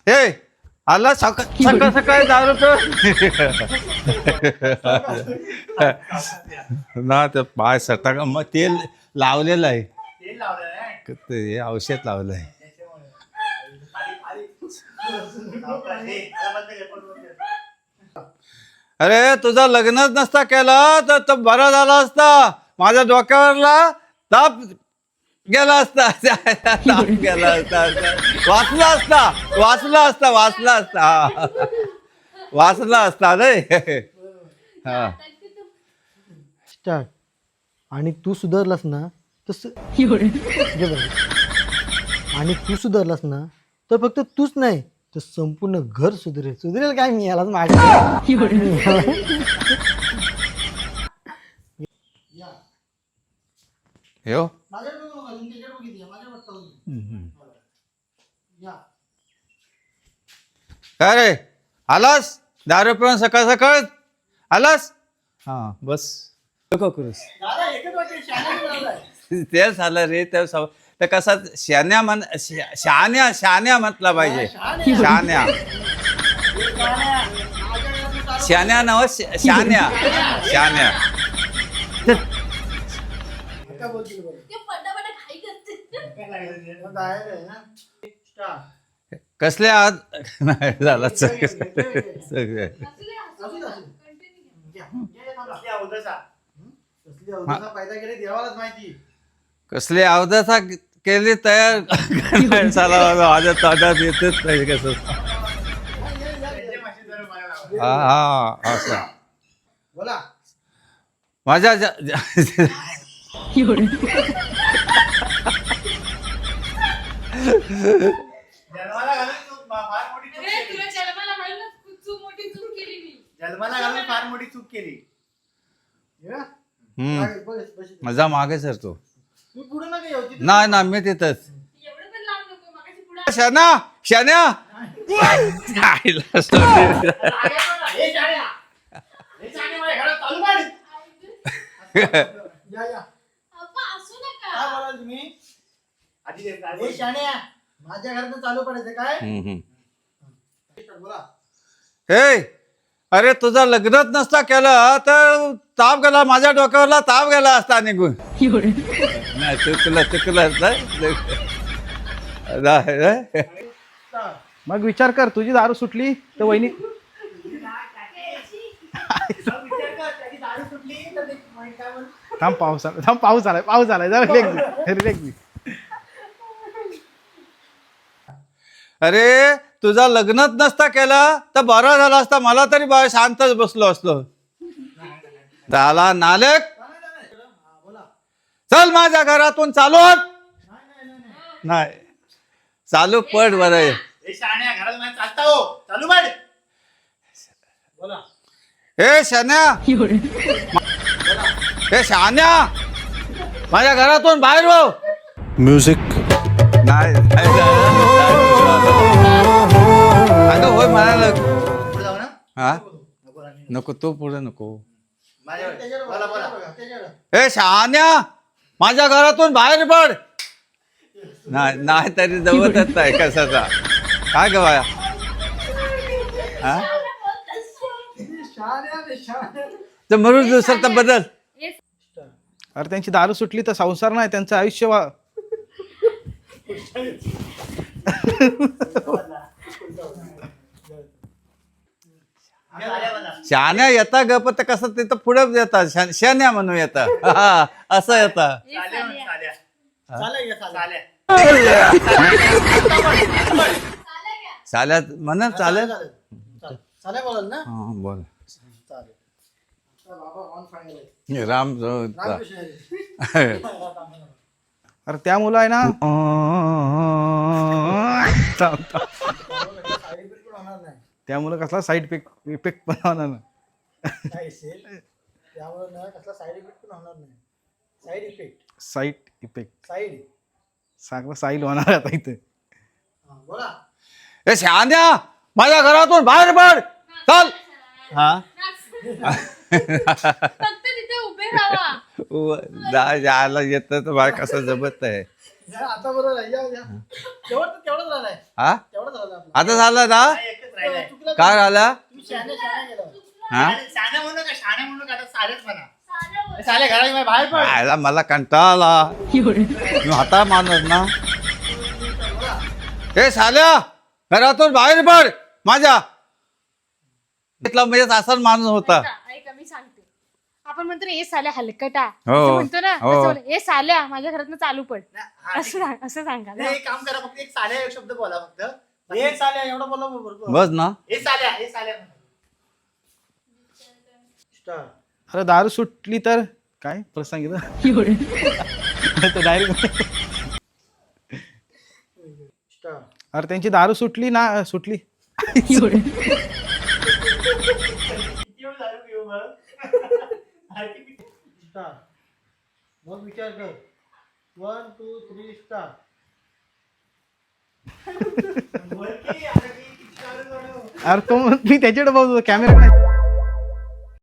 हे आला सकाळ सकाळी दारू ना ते पाय सटा मग तेल लावलेलं आहे ते औषध लावलं आहे. अरे तुझा लग्नच नसता केला तर बरा झाला असता. माझ्या डोक्यावरला ताप गेला असता. ताप गेला असता. वाचला असता रे. हा स्टार्ट. आणि तू सुधारलास ना तस आणि तू सुधारलास ना तर फक्त तूच नाही तर संपूर्ण घर सुधरेल काय मी यालाच हो काय रे आलास दारू पिऊन सकाळ सकाळ आलास. हा बस नको करूस तेच आलं रे. ते कसा शहाण्या शहाण्या म्हटला पाहिजे. शहाण्या नव शहाण्या. कसले आज नाही झाला सगळे कसले अवदसा केली तयार माझ्या ताटात येतच नाही कसं. हा असं माझ्या फार मोठी चूक केली. मजा मागे सर तू नाही ना मी तिथंच शान्या माझ्या घरात चालू पडायचं काय. हे अरे तुझा लग्नच नसता केलं तर ताप गेला माझ्या डोक्यावरला ताप गेला असता निघून. नाही मग विचार कर तुझी दारू सुटली तर वहिनी थांब पाऊस आलाय जरा रिलॅक्स. अरे तुझा लग्नच नसता केला तर बरा झाला असता. मला तरी बाहेर शांतच बसलो असलो. झाला नालेक चल माझ्या घरातून चालू नाही चालू पड बरं. हे शान्या माझ्या घरातून बाहेर हो. म्युझिक नाही अगं होय म्हणाला हा नको तू पुढे नको. हे शान्या माझ्या घरातून बाहेर पड. नाही तरी जवळच नाही कसाचा काय गवाया. तर म्हणून दुसरं तर बदल. अरे त्यांची दारू सुटली तर संसार नाही त्यांचं आयुष्य शान्या येता गप तर कसं तिथं पुढे येतात शान्या म्हणून येतात असं येतात. चालेल म्हण चालेल बोल राम. अरे त्या मुलं आहे ना त्या मुलं कसला साईड इफेक्ट पण होणार ना. साईड इफेक्ट सांगलं साईल होणार आता इथे. हे शान्या माझ्या घरातून बाहेर पड चल. हा फक्त तिथे उभे राहा. जायला येत तर बाय कसं जमत आहे. आता बरोबर आहे, या. तेवढंच राहिलाय, हा तेवढंच राहिलं आपलं. आता झालं ना एकच राहिलाय. चुकलं काय राहिला तुम्ही शहाणे गेला. हा शाणे म्हणू का शाणे म्हणू का आता सालेच म्हणा साले घराच्या बाहेर पड राहिला मला कंटाळा आला मी होता माणूस ना हे साल्या घरातून बाहेर पड माझ्या इथला म्हणजे असाच माणूस होता ऐका मी सांगते. आपण म्हणतो ना हे साल्या हलकटा हो. असं म्हणतो ना हो. तसं बोला, हे साल्या माझ्या घरातनं चालू पड हा, असं सांगा नाही, एक काम करा फक्त एक साल्या एक शब्द बोला फक्त हे चालेल एवढं बोला बरोबर. बस ना हे साल्या म्हणा. स्टार. अरे दारू सुटली तर काय प्रसंग डायरेक्ट स्टार. अरे त्यांची दारू सुटली ना सुटली किती वेळ दारू पिऊ मग? अरे किती- स्टार. मग विचार कर. 1 2 3 स्टार. बोल की, आता किती दारू सोडू? अरे तो मी त्याच्याकडे बघतो कॅमेरा